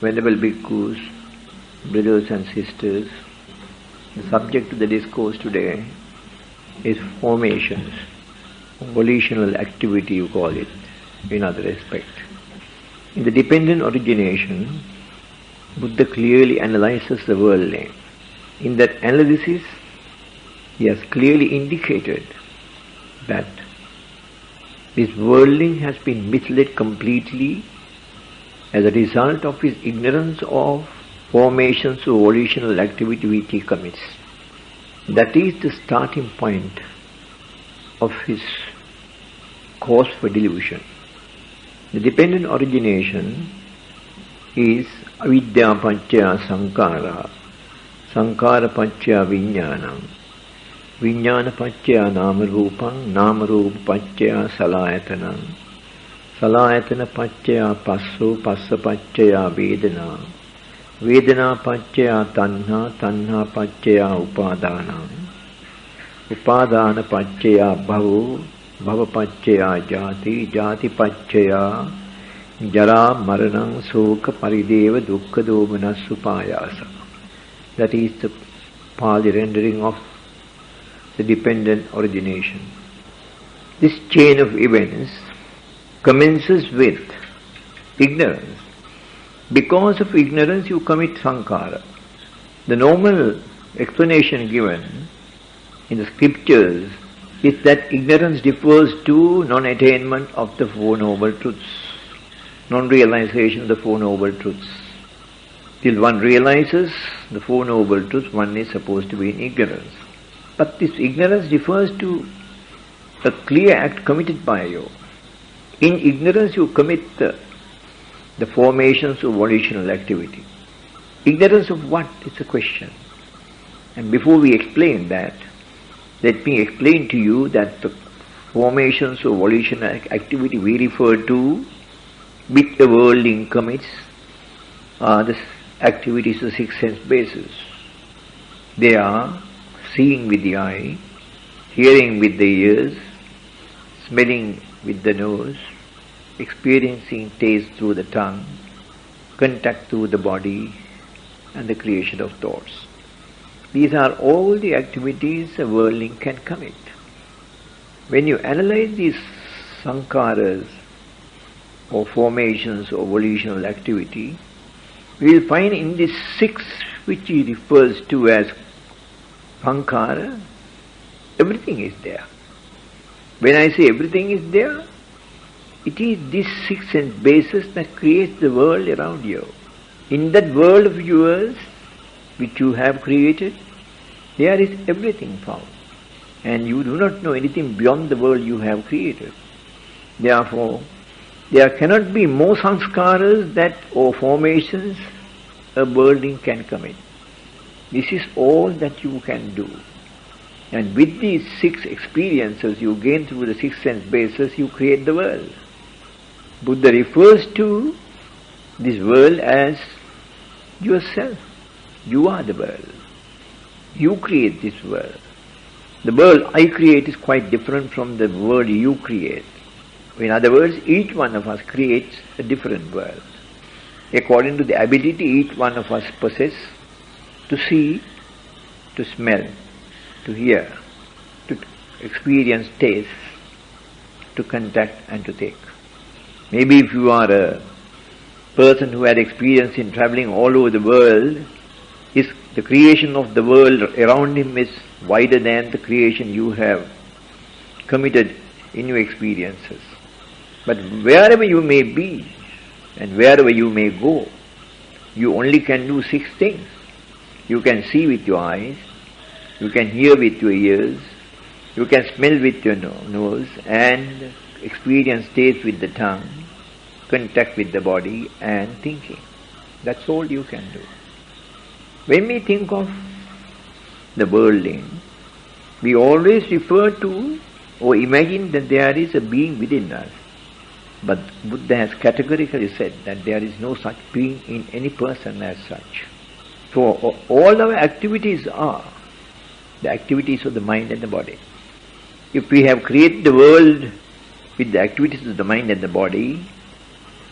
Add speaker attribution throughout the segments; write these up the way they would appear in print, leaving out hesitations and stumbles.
Speaker 1: Venerable bhikkhus, brothers and sisters, the subject of the discourse today is formations, volitional activity you call it, in other respect. In the dependent origination, Buddha clearly analyzes the worldling. In that analysis, he has clearly indicated that this worldling has been misled completely as a result of his ignorance of formations of volitional activity which he commits. That is the starting point of his cause for delusion. The dependent origination is avidya paccaya sankhara, sankhara paccaya vijnanam, vijnana paccaya nama rupam, nama rupa paccaya salayatanam, salayatana paccaya passo, passa paccaya vedana, vedana paccaya tanha, tanha paccaya upadanam, upadana paccaya bhavo, bhava paccaya jati, jati paccaya jara maranam soka parideva dukkha domana supayasa. That is the Pali rendering of the dependent origination. This chain of events commences with ignorance. Because of ignorance you commit sankhara. The normal explanation given in the scriptures is that ignorance refers to non-attainment of the Four Noble Truths, non-realization of the Four Noble Truths. Till one realizes the Four Noble Truths, one is supposed to be in ignorance. But this ignorance refers to a clear act committed by you. In ignorance you commit the formations of volitional activity. Ignorance of what is the question. And before we explain that, let me explain to you that the formations of volitional activity we refer to, which the worldling commits, are the activities of six sense bases. They are seeing with the eye, hearing with the ears, smelling with the nose, experiencing taste through the tongue, contact through the body, and the creation of thoughts. These are all the activities a worldling can commit. When you analyze these sankharas or formations or volitional activity, we will find in these six which he refers to as sankhara, everything is there. When I say everything is there, it is this six sense basis that creates the world around you. In that world of yours, which you have created, there is everything found. And you do not know anything beyond the world you have created. Therefore, there cannot be more sanskaras that or formations a worldling can commit. This is all that you can do. And with these six experiences you gain through the six sense bases, you create the world. Buddha refers to this world as yourself. You are the world. You create this world. The world I create is quite different from the world you create. In other words, each one of us creates a different world. According to the ability each one of us possesses to see, to smell, to hear, to experience taste, to contact and to take. Maybe if you are a person who had experience in traveling all over the world, the creation of the world around him is wider than the creation you have committed in your experiences. But wherever you may be and wherever you may go, you only can do six things. You can see with your eyes, you can hear with your ears, you can smell with your nose, and experience taste with the tongue, contact with the body, and thinking. That's all you can do. When we think of the worldling, we always refer to or imagine that there is a being within us. But Buddha has categorically said that there is no such being in any person as such. So all our activities are the activities of the mind and the body. If we have created the world with the activities of the mind and the body,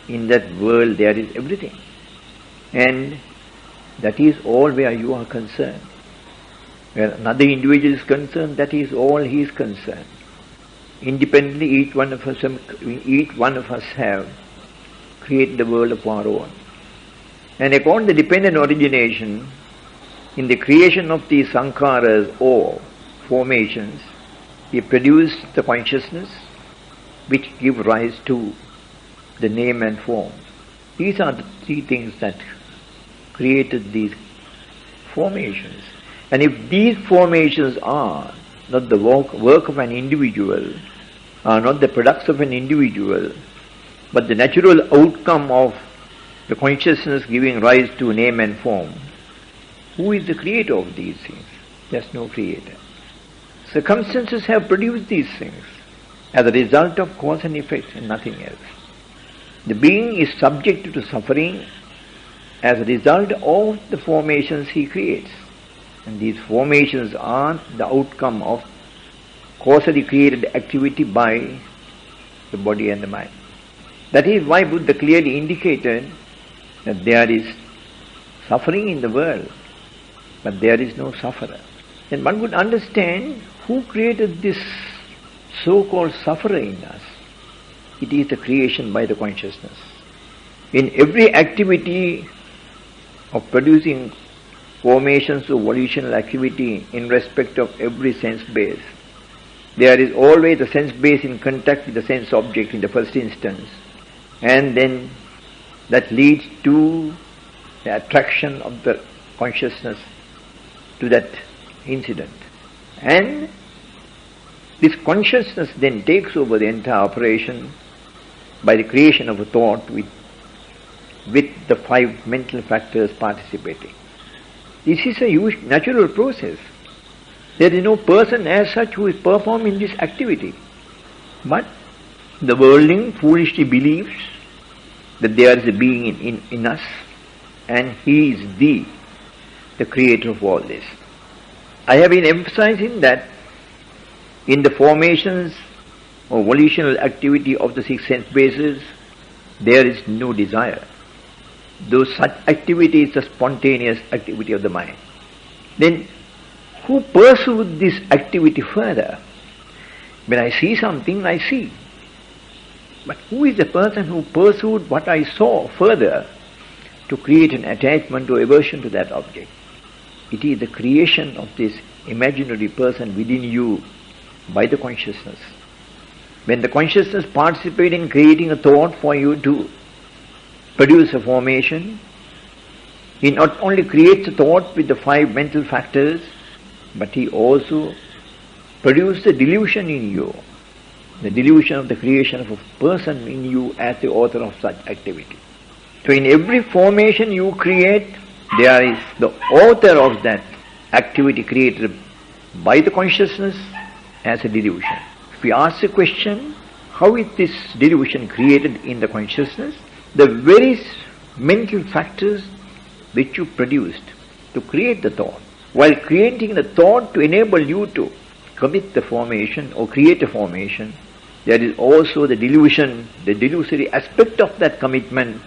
Speaker 1: in that world there is everything. And that is all where you are concerned. Where another individual is concerned, that is all he is concerned. Independently, each one of us have created the world of our own. And according to dependent origination, in the creation of these sankharas or formations, we produce the consciousness which give rise to the name and form. These are the three things that created these formations. And if these formations are not the work of an individual, are not the products of an individual, but the natural outcome of the consciousness giving rise to name and form, who is the creator of these things? There's no creator. Circumstances have produced these things as a result of cause and effect and nothing else. The being is subject to suffering as a result of the formations he creates. And these formations are the outcome of causally created activity by the body and the mind. That is why Buddha clearly indicated that there is suffering in the world, but there is no sufferer. Then one would understand who created this so-called sufferer in us. It is the creation by the consciousness. In every activity of producing formations of volitional activity in respect of every sense base, there is always the sense base in contact with the sense object in the first instance, and then that leads to the attraction of the consciousness to that incident. And this consciousness then takes over the entire operation by the creation of a thought with the five mental factors participating. This is a huge natural process. There is no person as such who is performing this activity. But the worldling foolishly believes that there is a being in us, and he is the creator of all this. I have been emphasizing that in the formations or volitional activity of the six sense bases, there is no desire. Though such activity is a spontaneous activity of the mind. Then who pursued this activity further? When I see something, I see. But who is the person who pursued what I saw further to create an attachment or aversion to that object? It is the creation of this imaginary person within you by the consciousness. When the consciousness participates in creating a thought for you to produce a formation, he not only creates a thought with the five mental factors, but he also produces the delusion in you, the delusion of the creation of a person in you as the author of such activity. So in every formation you create, there is the author of that activity created by the consciousness as a delusion. If we ask the question, how is this delusion created in the consciousness? The very mental factors which you produced to create the thought. While creating the thought to enable you to commit the formation or create a formation, there is also the delusion, the delusory aspect of that commitment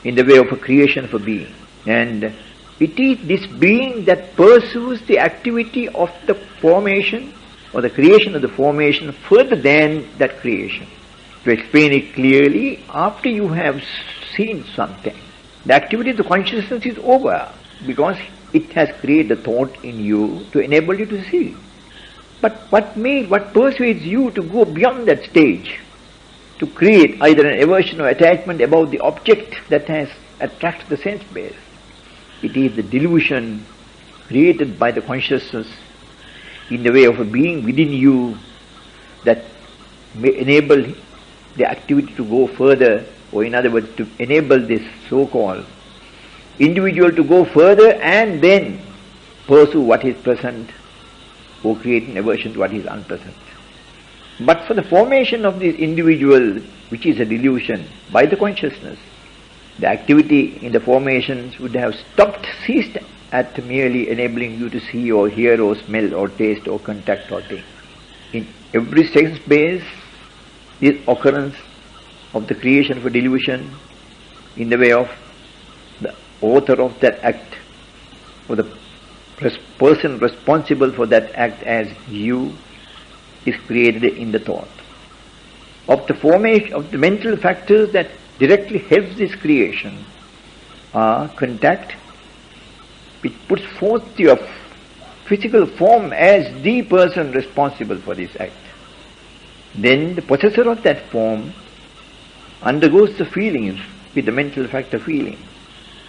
Speaker 1: in the way of a creation of a being. And it is this being that pursues the activity of the formation or the creation of the formation further than that creation. To explain it clearly, after you have seen something, the activity of the consciousness is over because it has created a thought in you to enable you to see. But what persuades you to go beyond that stage, to create either an aversion or attachment about the object that has attracted the sense base? It is the delusion created by the consciousness in the way of a being within you that may enable the activity to go further, or in other words, to enable this so-called individual to go further and then pursue what is present or create an aversion to what is unpresent. But for the formation of this individual, which is a delusion by the consciousness, the activity in the formations would have ceased at merely enabling you to see or hear or smell or taste or contact or think. In every sense base, this occurrence of the creation of a delusion in the way of the author of that act, or the person responsible for that act as you, is created in the thought. Of the formation of the mental factors that directly helps this creation are contact, which puts forth your physical form as the person responsible for this act. Then the possessor of that form undergoes the feelings with the mental factor feeling.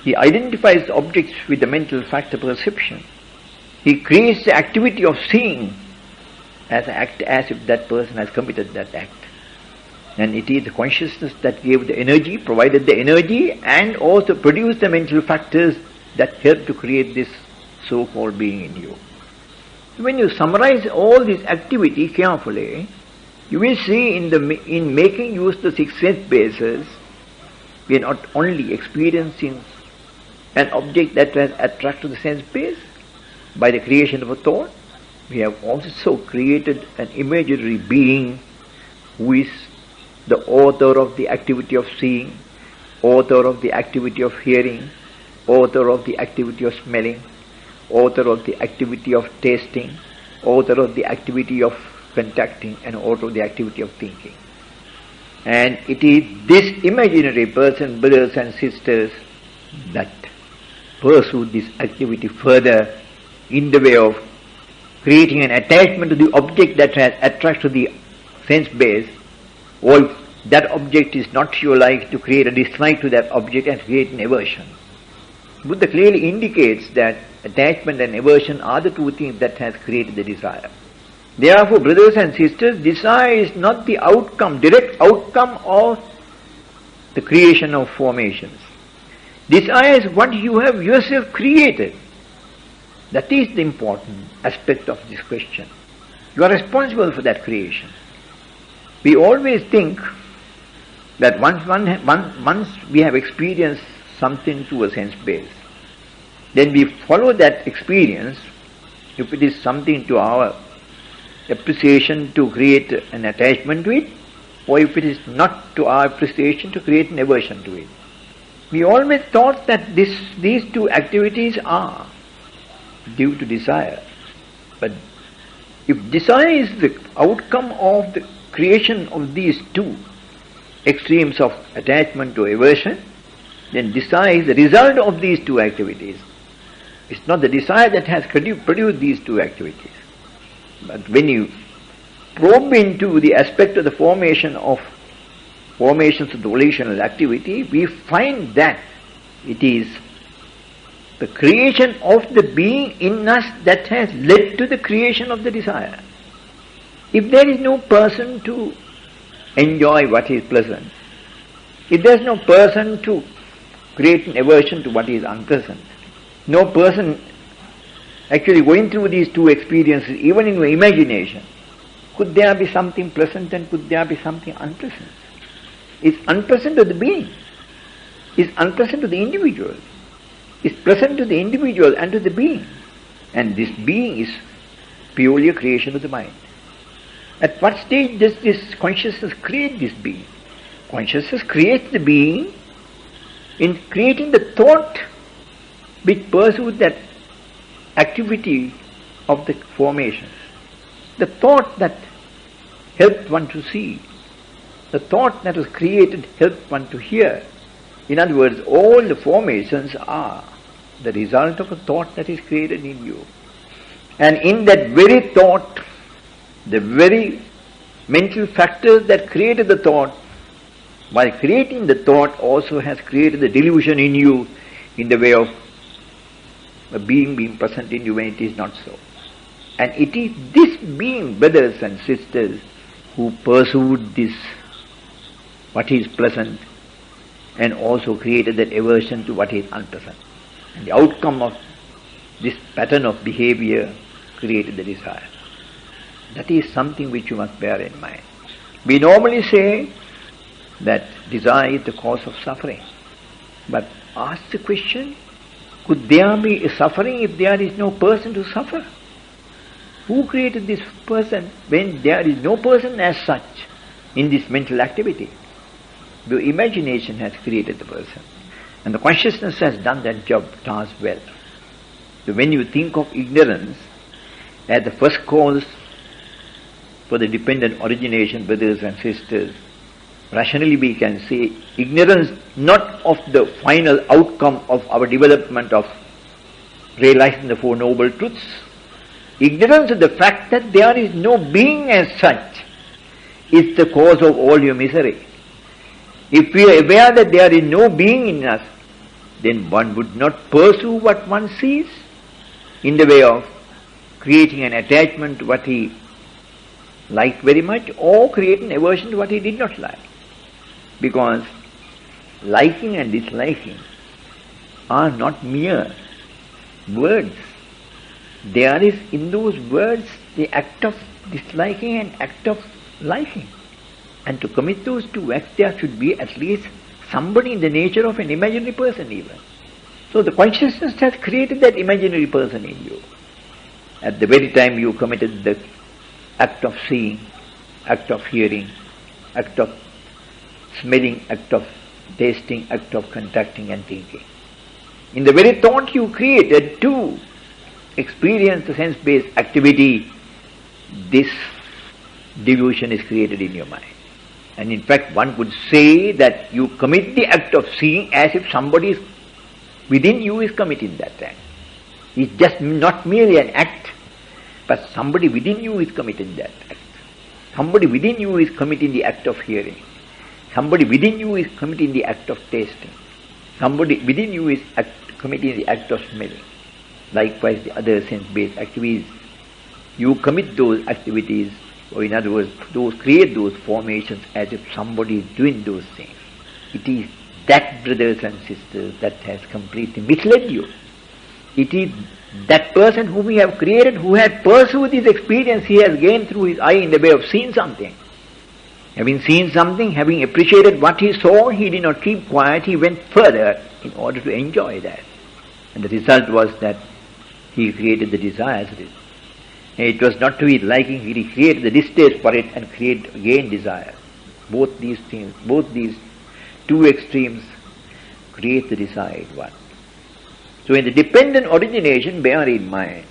Speaker 1: He identifies objects with the mental factor perception. He creates the activity of seeing as an act, as if that person has committed that act. And it is the consciousness that gave the energy, provided the energy, and also produced the mental factors that help to create this so-called being in you. When you summarize all this activity carefully, you will see in making use of the six sense bases, we are not only experiencing an object that has attracted the sense base by the creation of a thought, we have also created an imaginary being who is the author of the activity of seeing, author of the activity of hearing, author of the activity of smelling, author of the activity of tasting, author of the activity of contacting, and author of the activity of thinking. And it is this imaginary person, brothers and sisters, that pursue this activity further in the way of creating an attachment to the object that has attracted to the sense base, or if that object is not your like, to create a dislike to that object and create an aversion. Buddha clearly indicates that attachment and aversion are the two things that has created the desire. Therefore, brothers and sisters, desire is not the outcome, direct outcome of the creation of formations. Desire is what you have yourself created. That is the important aspect of this question. You are responsible for that creation. We always think that once we have experienced something through a sense base, then we follow that experience, if it is something to our appreciation, to create an attachment to it, or if it is not to our appreciation, to create an aversion to it. We always thought that these two activities are due to desire. But if desire is the outcome of the creation of these two extremes of attachment to aversion, then desire is the result of these two activities. It's not the desire that has produced these two activities. But when you probe into the aspect of the formations of the volitional activity, we find that it is the creation of the being in us that has led to the creation of the desire. If there is no person to enjoy what is pleasant, if there is no person to create an aversion to what is unpleasant, no person actually going through these two experiences, even in your imagination, could there be something pleasant and could there be something unpleasant? It's unpleasant to the being. It's unpleasant to the individual. It's pleasant to the individual and to the being. And this being is purely a creation of the mind. At what stage does this consciousness create this being? Consciousness creates the being in creating the thought which pursues that activity of the formations. The thought that helped one to see, the thought that was created helped one to hear. In other words, all the formations are the result of a thought that is created in you. And in that very thought, the very mental factors that created the thought, by creating the thought, also has created the delusion in you in the way of a being being present in you when it is not so. And it is this being, brothers and sisters, who pursued this, what is pleasant, and also created that aversion to what is unpleasant. And the outcome of this pattern of behavior created the desire. That is something which you must bear in mind. We normally say that desire is the cause of suffering. But ask the question, could there be a suffering if there is no person to suffer? Who created this person when there is no person as such in this mental activity? The imagination has created the person. And the consciousness has done that task well. So when you think of ignorance as the first cause for the dependent origination, brothers and sisters, rationally we can say ignorance not of the final outcome of our development of realizing the Four Noble Truths. Ignorance of the fact that there is no being as such is the cause of all your misery. If we are aware that there is no being in us, then one would not pursue what one sees in the way of creating an attachment to what he liked very much or create an aversion to what he did not like. Because liking and disliking are not mere words. There is in those words the act of disliking and act of liking. And to commit those two acts there should be at least somebody in the nature of an imaginary person even. So the consciousness has created that imaginary person in you. At the very time you committed the act of seeing, act of hearing, act of smelling, act of tasting, act of contacting and thinking. In the very thought you created to experience the sense-based activity, this delusion is created in your mind. And in fact one could say that you commit the act of seeing as if somebody within you is committing that act. It's just not merely an act, but somebody within you is committing that act. Somebody within you is committing the act of hearing. Somebody within you is committing the act of tasting. Somebody within you is committing the act of smelling. Likewise the other sense-based activities. You commit those activities, or in other words, create those formations as if somebody is doing those things. It is that, brothers and sisters, that has completely misled you. It is that person whom we have created, who had pursued this experience he has gained through his eye in the way of seeing something. Having seen something, having appreciated what he saw, he did not keep quiet, he went further in order to enjoy that. And the result was that he created the desires. It was not to his liking, he created the distaste for it and created again desire. Both these things, both these two extremes create the desired one. So in the dependent origination, bear in mind,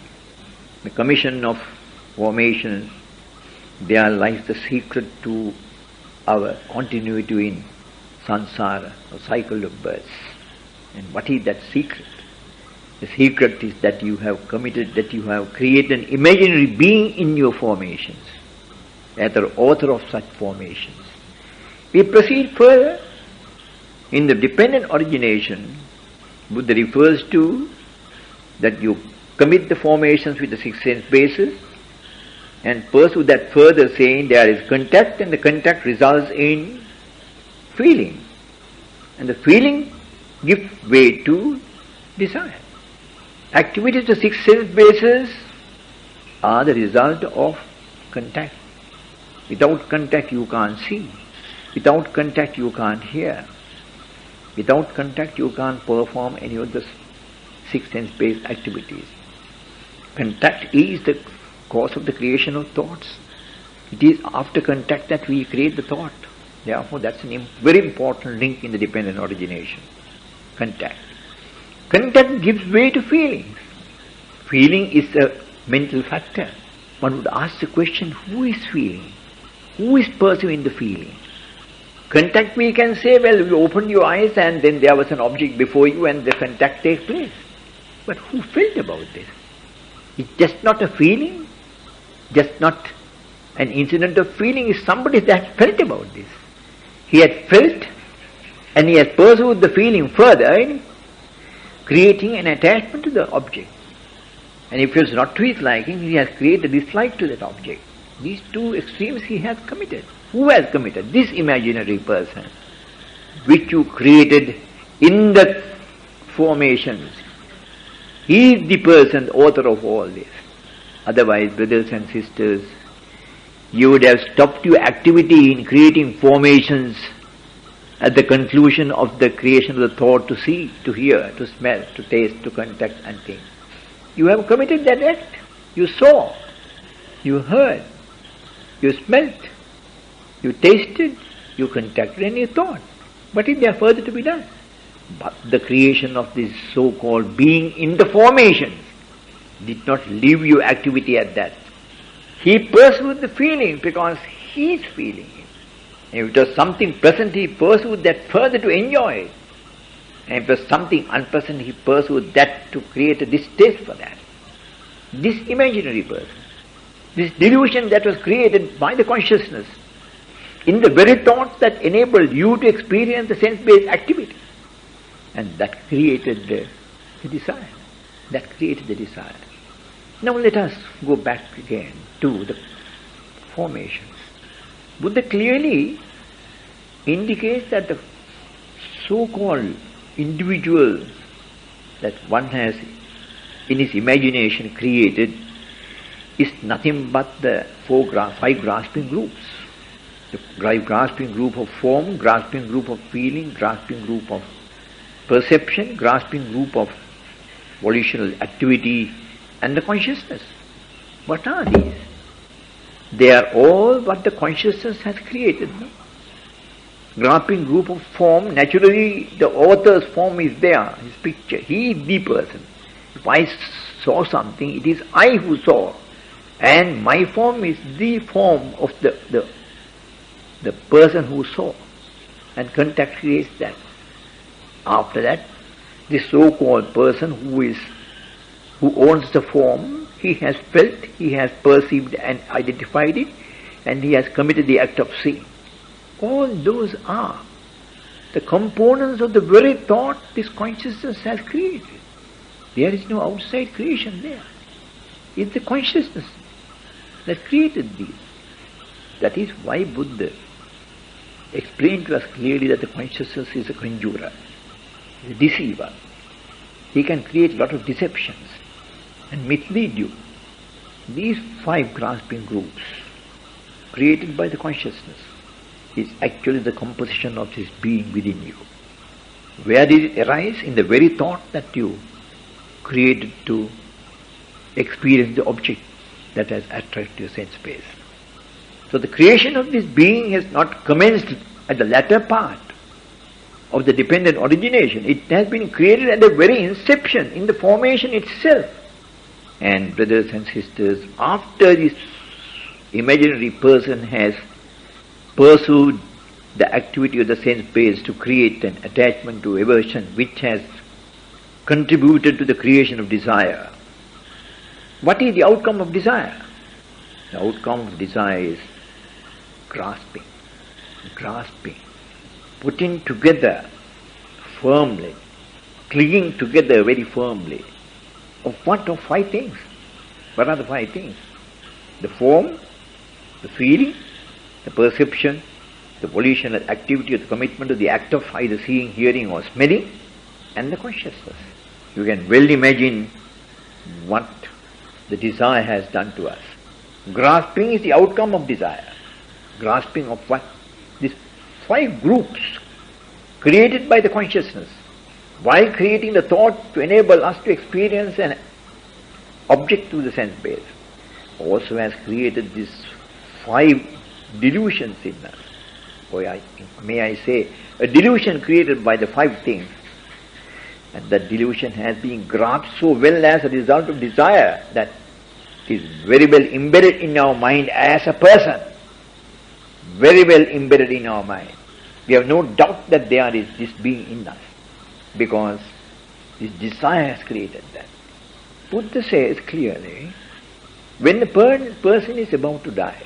Speaker 1: the commission of formations, there lies the secret to our continuity in samsara, or cycle of births. And what is that secret? The secret is that you have committed, that you have created an imaginary being in your formations, as the author of such formations. We proceed further. In the dependent origination, Buddha refers to that you commit the formations with the six sense bases and pursue that further, saying there is contact, and the contact results in feeling. And the feeling gives way to desire. Activities of the six sense bases are the result of contact. Without contact you can't see. Without contact you can't hear. Without contact you can't perform any of the six sense-based activities. Contact is the cause of the creation of thoughts. It is after contact that we create the thought. Therefore that's a very important link in the dependent origination. Contact. Contact gives way to feelings. Feeling is a mental factor. One would ask the question, who is feeling? Who is pursuing the feeling? Contact, we can say, well, you opened your eyes and then there was an object before you and the contact takes place. But who felt about this? It's just not a feeling, just not an incident of feeling. It's somebody that felt about this. He had felt and he has pursued the feeling further in creating an attachment to the object. And if it's not to his liking, he has created a dislike to that object. These two extremes he has committed. Who has committed? This imaginary person, which you created in the formations. He is the person, author of all this. Otherwise, brothers and sisters, you would have stopped your activity in creating formations at the conclusion of the creation of the thought to see, to hear, to smell, to taste, to contact and think. You have committed that act. You saw, you heard, you smelt, you tasted, you contacted and you thought. What is there further to be done? But the creation of this so-called being in the formations did not leave you activity at that. He pursued the feeling because he is feeling it. And if it was something pleasant, he pursued that further to enjoy it. And if it was something unpleasant, he pursued that to create a distaste for that. This imaginary person, this delusion that was created by the consciousness, in the very thought that enabled you to experience the sense-based activity. And that created the desire. That created the desire. Now let us go back again to the formations. Buddha clearly indicates that the so-called individual that one has in his imagination created is nothing but the five grasping groups. The grasping group of form, grasping group of feeling, grasping group of perception, grasping group of volitional activity, and the consciousness. What are these? They are all what the consciousness has created. No? Grasping group of form, naturally the author's form is there, his picture. He is the person. If I saw something, it is I who saw. And my form is the form of the person who saw. And contact creates that. After that, the so-called person who owns the form, he has felt, he has perceived and identified it, and he has committed the act of seeing. All those are the components of the very thought this consciousness has created. There is no outside creation there. It's the consciousness that created these. That is why Buddha explained to us clearly that the consciousness is a conjurer, a deceiver. He can create a lot of deceptions and mislead you. These five grasping groups created by the consciousness is actually the composition of this being within you. Where did it arise? In the very thought that you created to experience the object that has attracted your sense space. So the creation of this being has not commenced at the latter part of the dependent origination. It has been created at the very inception, in the formation itself. And brothers and sisters, after this imaginary person has pursued the activity of the sense base to create an attachment to aversion which has contributed to the creation of desire, what is the outcome of desire? The outcome of desire is grasping, putting together firmly, clinging together very firmly. Of what? Of five things. What are the five things? The form, the feeling, the perception, the volitional activity or the commitment to the act of either seeing, hearing or smelling, and the consciousness. You can well imagine what the desire has done to us. Grasping is the outcome of desire. Grasping of what? These five groups created by the consciousness, while creating the thought to enable us to experience an object through the sense base, also has created these five delusions in us. Or may I say, a delusion created by the five things. And that delusion has been grasped so well as a result of desire that it is very well embedded in our mind as a person. Very well embedded in our mind. We have no doubt that there is this being in us, because this desire has created that. Buddha says clearly, when the person is about to die,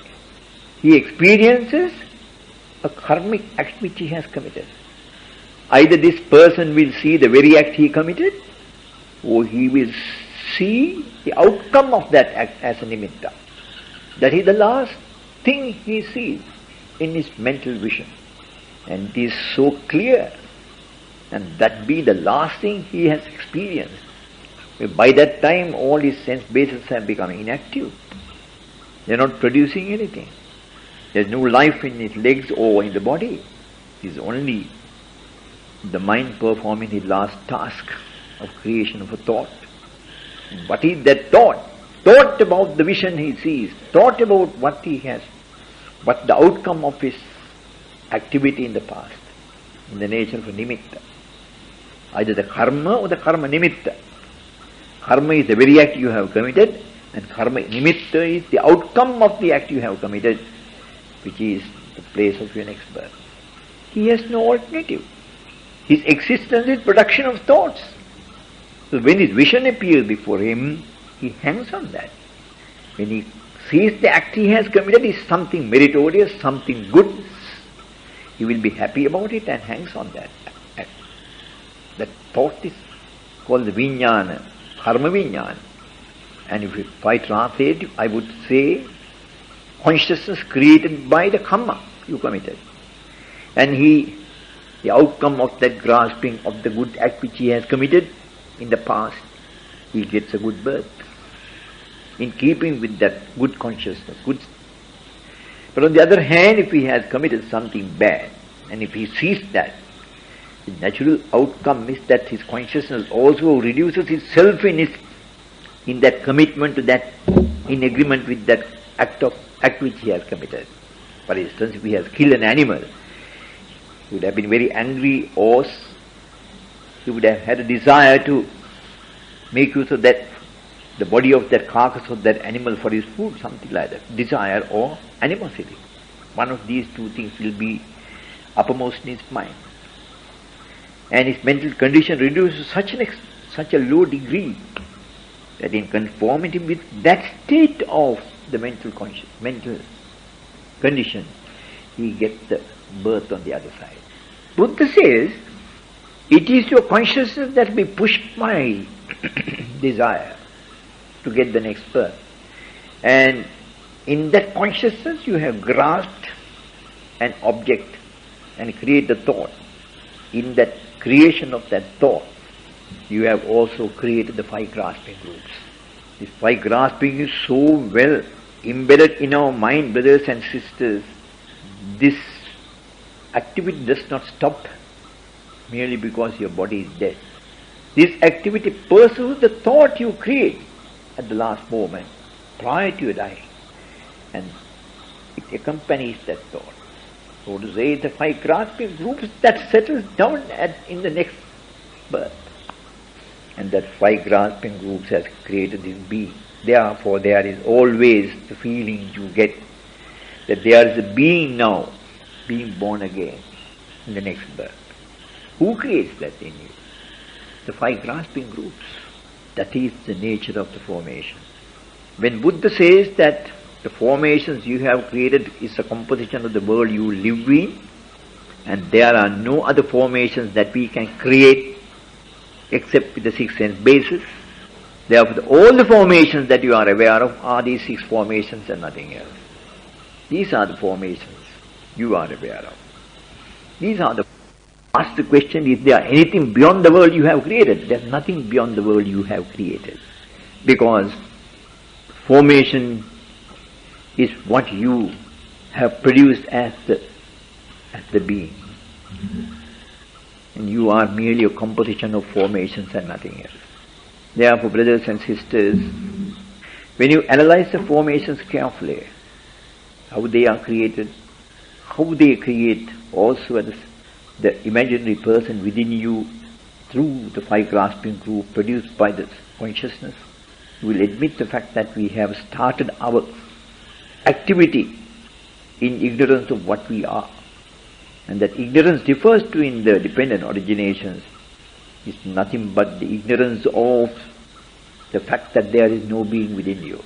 Speaker 1: he experiences a karmic act which he has committed. Either this person will see the very act he committed, or he will see the outcome of that act as a nimitta. That is the last thing he sees in his mental vision. And it is so clear, and that be the last thing he has experienced. By that time all his sense bases have become inactive. They are not producing anything. There is no life in his legs or in the body. It is only the mind performing his last task of creation of a thought. What is that thought? Thought about the vision he sees, thought about what he has, what the outcome of his activity in the past, in the nature of a nimitta. either the karma or the karma nimitta. Karma is the very act you have committed, and karma nimitta is the outcome of the act you have committed, which is the place of your next birth. He has no alternative. His existence is production of thoughts. So when his vision appears before him, he hangs on that. When he sees the act he has committed is something meritorious, something good, he will be happy about it and hangs on that act. That thought is called the vijnana, karma vijnana. And if I translate, I would say consciousness created by the karma you committed. And the outcome of that grasping of the good act which he has committed in the past, he gets a good birth. In keeping with that good consciousness, good. But on the other hand, if he has committed something bad, and if he sees that, the natural outcome is that his consciousness also reduces itself in that commitment to that, in agreement with that act which he has committed. For instance, if he has killed an animal, he would have been very angry, or he would have had a desire to make use of that, the body of that carcass of that animal for his food, something like that. Desire or animosity. One of these two things will be uppermost in his mind. And his mental condition reduces such a low degree that in conformity with that state of the mental condition, he gets the birth on the other side. Buddha says, it is your consciousness that will be pushed by desire to get the next birth. And in that consciousness you have grasped an object and create the thought. In that creation of that thought, you have also created the 5 grasping groups. This 5 grasping is so well embedded in our mind, brothers and sisters. This activity does not stop merely because your body is dead. This activity pursues the thought you create at the last moment, prior to your dying, and it accompanies that thought. So to say, the 5 grasping groups that settles down in the next birth. And that 5 grasping groups has created this being. Therefore, there is always the feeling you get that there is a being now, being born again in the next birth. Who creates that in you? The 5 grasping groups. That is the nature of the formation. When Buddha says that the formations you have created is a composition of the world you live in, and there are no other formations that we can create except with the 6 sense basis. Therefore, all the formations that you are aware of are these 6 formations and nothing else. These are the formations you are aware of. These are the. Ask the question, is there anything beyond the world you have created? There is nothing beyond the world you have created. Because formation is what you have produced as the being. And you are merely a composition of formations and nothing else. Therefore, brothers and sisters, when you analyze the formations carefully, how they are created, how they create also the imaginary person within you through the 5 grasping group produced by the consciousness, you will admit the fact that we have started our activity in ignorance of what we are. And that ignorance differs to in the dependent originations is nothing but the ignorance of the fact that there is no being within you.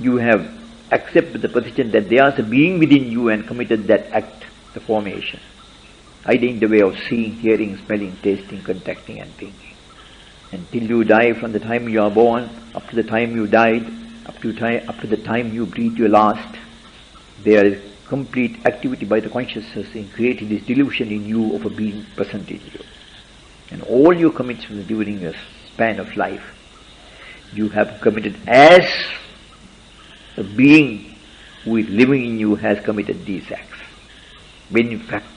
Speaker 1: You have accepted the position that there is a being within you and committed that act, the formation. Either in the way of seeing, hearing, smelling, tasting, contacting and thinking. Until you die, from the time you are born, up to the time you died, up to the time you breathe your last, there is complete activity by the consciousness in creating this delusion in you of a being present in you. And all your commitments during a span of life, you have committed as a being who is living in you has committed these acts. When in fact,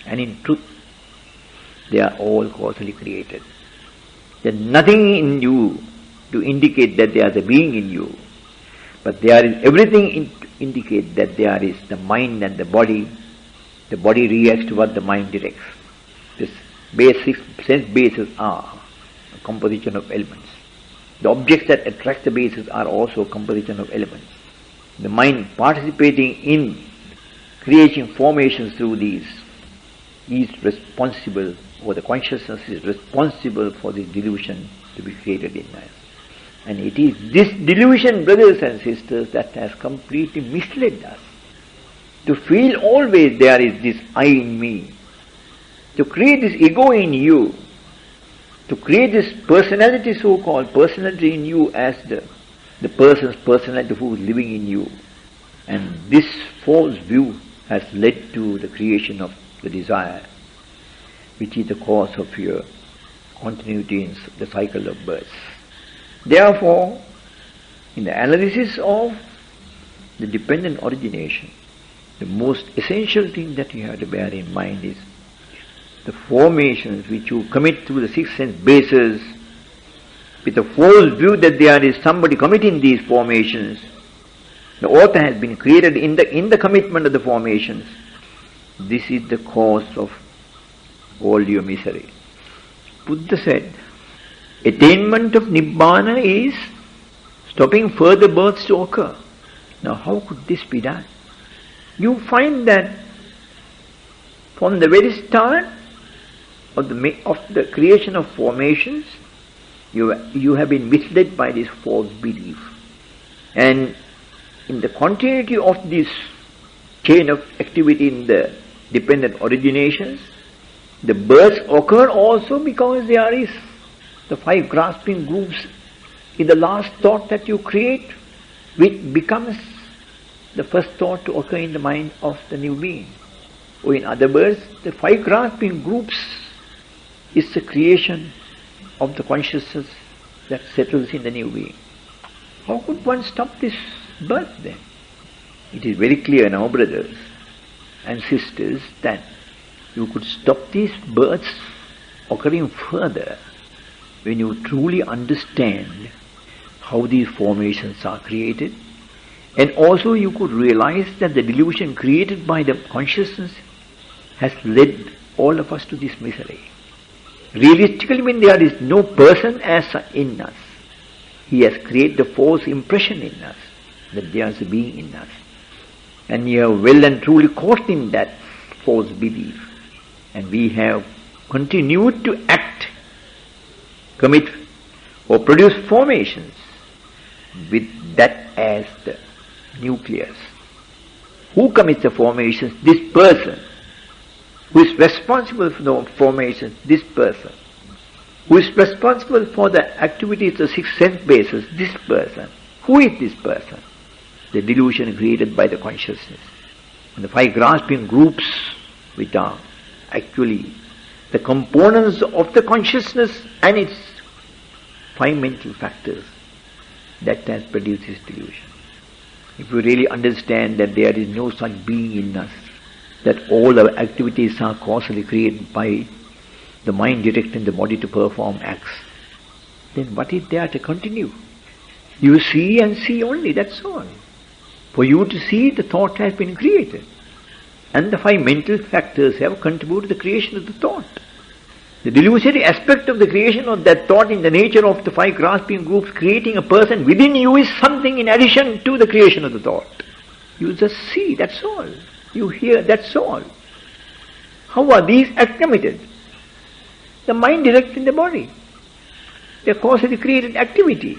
Speaker 1: and in truth, they are all causally created. There is nothing in you to indicate that there is a being in you, but there is everything to indicate that there is the mind and the body. The body reacts to what the mind directs. This basic sense bases are a composition of elements. The objects that attract the bases are also a composition of elements. The mind participating in creating formations through these is responsible, or the consciousness is responsible for the delusion to be created in us. And it is this delusion, brothers and sisters, that has completely misled us. To feel always there is this I in me, to create this ego in you, to create this personality, so-called personality in you as the person's personality who is living in you. And this false view has led to the creation of the desire, which is the cause of your continuity in the cycle of birth. Therefore, in the analysis of the dependent origination, the most essential thing that you have to bear in mind is the formations which you commit through the six sense bases with a false view that there is somebody committing these formations. The author has been created in the commitment of the formations. This is the cause of all your misery. Buddha said, attainment of Nibbana is stopping further births to occur. Now how could this be done? You find that from the very start of the creation of formations, you have been misled by this false belief. And in the continuity of this chain of activity in the dependent originations, the births occur also because there is the five grasping groups in the last thought that you create, which becomes the first thought to occur in the mind of the new being. Or in other words, the five grasping groups is the creation of the consciousness that settles in the new being. How could one stop this birth then? It is very clear now, brothers and sisters, that you could stop these births occurring further when you truly understand how these formations are created, and also you could realize that the delusion created by the consciousness has led all of us to this misery. Realistically, when there is no person as in us, he has created the false impression in us that there is a being in us. And you are well and truly caught in that false belief. And we have continued to act, commit or produce formations with that as the nucleus. Who commits the formations? This person. Who is responsible for the formations? This person. Who is responsible for the activities of the six sense bases? This person. Who is this person? The delusion created by the consciousness. And the five grasping groups, which are actually the components of the consciousness and its five mental factors, that has produced this delusion. If we really understand that there is no such being in us, that all our activities are causally created by the mind directing the body to perform acts, then what is there to continue? You see and see only, that's all. For you to see, the thought has been created. And the five mental factors have contributed to the creation of the thought. The delusory aspect of the creation of that thought in the nature of the five grasping groups creating a person within you is something in addition to the creation of the thought. You just see, that's all. You hear, that's all. How are these committed? The mind directing the body. They are causally created activity.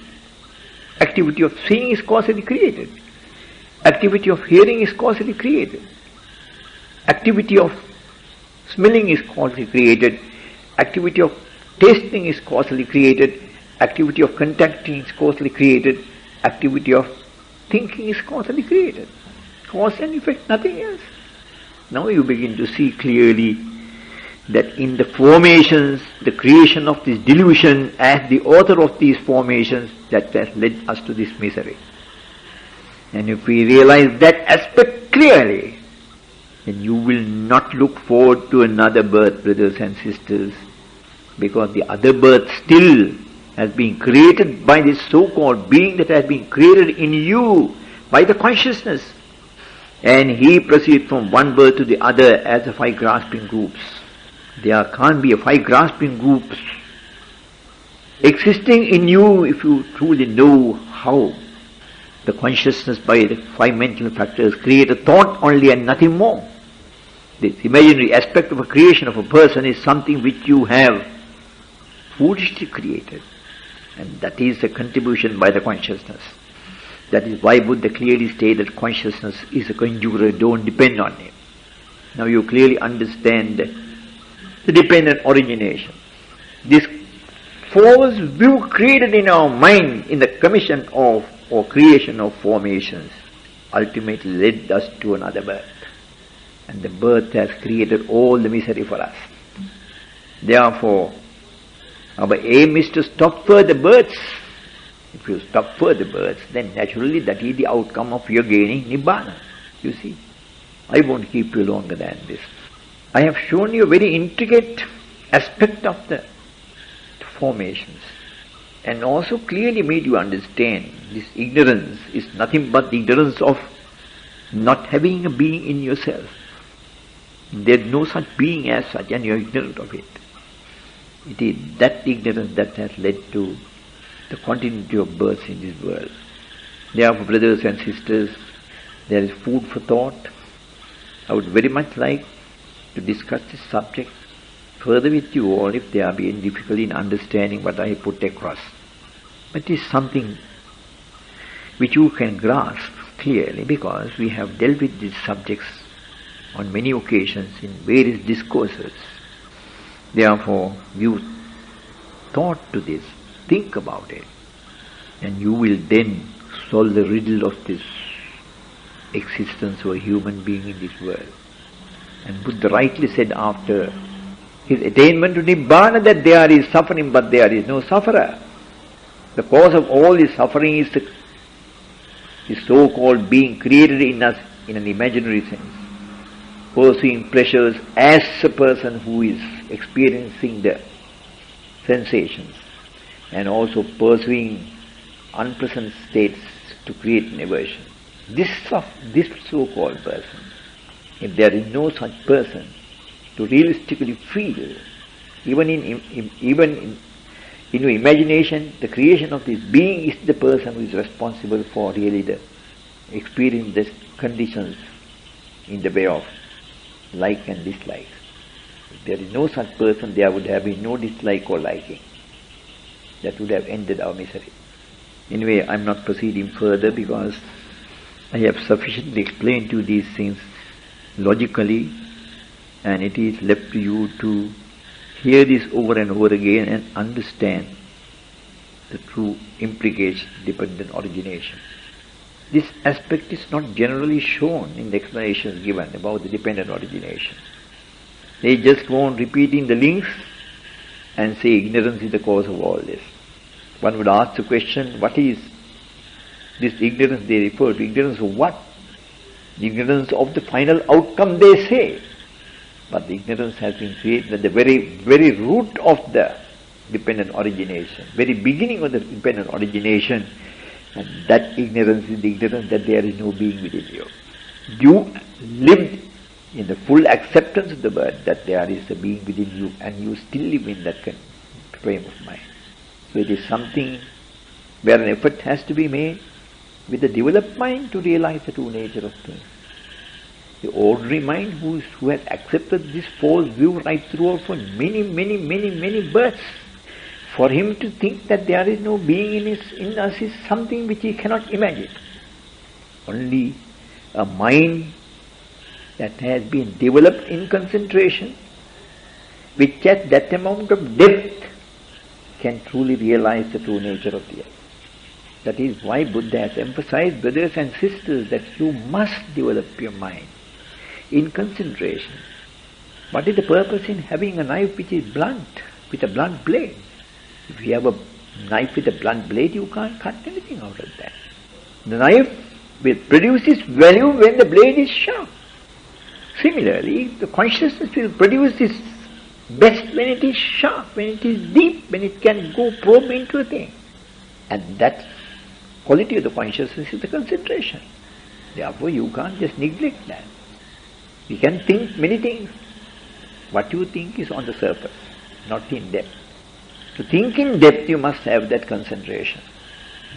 Speaker 1: Activity of seeing is causally created. Activity of hearing is causally created. Activity of smelling is causally created. Activity of tasting is causally created. Activity of contacting is causally created. Activity of thinking is causally created. Cause and effect, nothing else. Now you begin to see clearly that in the formations, the creation of this delusion as the author of these formations, that has led us to this misery. And if we realize that aspect clearly, then you will not look forward to another birth, brothers and sisters, because the other birth still has been created by this so-called being that has been created in you by the consciousness. And he proceeds from one birth to the other as the five grasping groups. There can't be a five grasping groups existing in you if you truly know how the consciousness by the five mental factors create a thought only and nothing more. This imaginary aspect of a creation of a person is something which you have foolishly created, and that is a contribution by the consciousness. That is why Buddha clearly stated consciousness is a conjurer, don't depend on it. Now you clearly understand the dependent origination. This false view created in our mind in the commission of or creation of formations ultimately led us to another birth. And the birth has created all the misery for us. Therefore, our aim is to stop further births. If you stop further births, then naturally that is the outcome of your gaining Nibbana. You see, I won't keep you longer than this. I have shown you a very intricate aspect of the formations, and also clearly made you understand this ignorance is nothing but the ignorance of not having a being in yourself. There is no such being as such, and you are ignorant of it. It is that ignorance that has led to the continuity of births in this world. Therefore, brothers and sisters, there is food for thought. I would very much like to discuss this subject further with you all if there be any difficulty in understanding what I put across. But it is something which you can grasp clearly, because we have dealt with these subjects on many occasions in various discourses. Therefore, give thought to this, think about it, and you will then solve the riddle of this existence of a human being in this world. And Buddha rightly said after his attainment to Nibbana that there is suffering, but there is no sufferer. The cause of all this suffering is the so-called being created in us in an imaginary sense, pursuing pleasures as a person who is experiencing the sensations, and also pursuing unpleasant states to create an aversion. This so-called person, if there is no such person to realistically feel, even in your imagination, the creation of this being is the person who is responsible for really the experiencing the conditions in the way of like and dislike. If there is no such person, there would have been no dislike or liking. That would have ended our misery. Anyway, I am not proceeding further because I have sufficiently explained to you these things logically, and it is left to you to hear this over and over again and understand the true implication, dependent origination. This aspect is not generally shown in the explanations given about the dependent origination. They just go on repeating the links and say ignorance is the cause of all this. One would ask the question, what is this ignorance they refer to? Ignorance of what? The ignorance of the final outcome, they say. But the ignorance has been created at the very root of the dependent origination, very beginning of the dependent origination, and that ignorance is the ignorance that there is no being within you. You lived in the full acceptance of the word that there is a being within you, and you still live in that frame of mind. So it is something where an effort has to be made with the developed mind to realize the true nature of things. The ordinary mind who has accepted this false view right throughout for many births, for him to think that there is no being in us is something which he cannot imagine. Only a mind that has been developed in concentration, which has that amount of depth, can truly realize the true nature of the earth. That is why Buddha has emphasized, brothers and sisters, that you must develop your mind in concentration. What is the purpose in having a knife which is blunt, with a blunt blade? If you have a knife with a blunt blade, you can't cut anything out of that. The knife will produce its value when the blade is sharp. Similarly, the consciousness will produce its best when it is sharp, when it is deep, when it can go probe into a thing. And that quality of the consciousness is the concentration. Therefore, you can't just neglect that. You can think many things, What you think is on the surface, not in depth. To think in depth, you must have that concentration.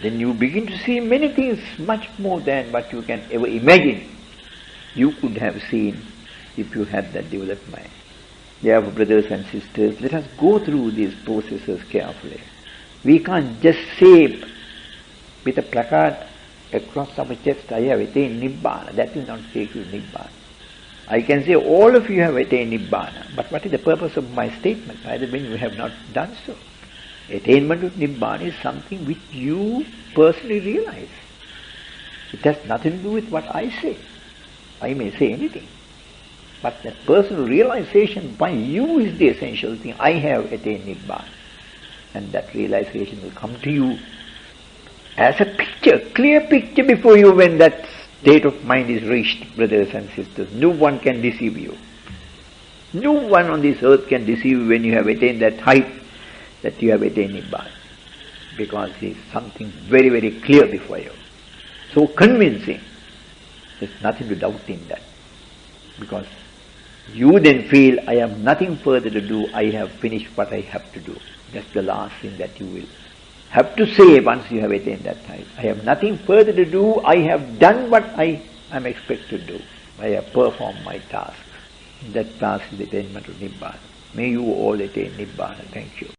Speaker 1: Then you begin to see many things much more than what you can ever imagine you could have seen if you had that developed mind. Therefore, brothers and sisters, let us go through these processes carefully. We can't just say with a placard across our chest, I have attained Nibbana. That will not take you to Nibbana. I can say all of you have attained Nibbana, but what is the purpose of my statement? Either when you have not done so. Attainment of Nibbana is something which you personally realize. It has nothing to do with what I say. I may say anything, but that personal realization by you is the essential thing. I have attained Nibbana. And that realization will come to you as a picture, clear picture before you when that state of mind is reached, brothers and sisters. No one can deceive you. No one on this earth can deceive you when you have attained that height that you have attained Nibbana. Because it is something very, very clear before you. So convincing. There's nothing to doubt in that. Because you then feel, I have nothing further to do, I have finished what I have to do. That's the last thing that you will have to say once you have attained that height. I have nothing further to do, I have done what I am expected to do. I have performed my task. That task is the attainment of Nibbana. May you all attain Nibbana. Thank you.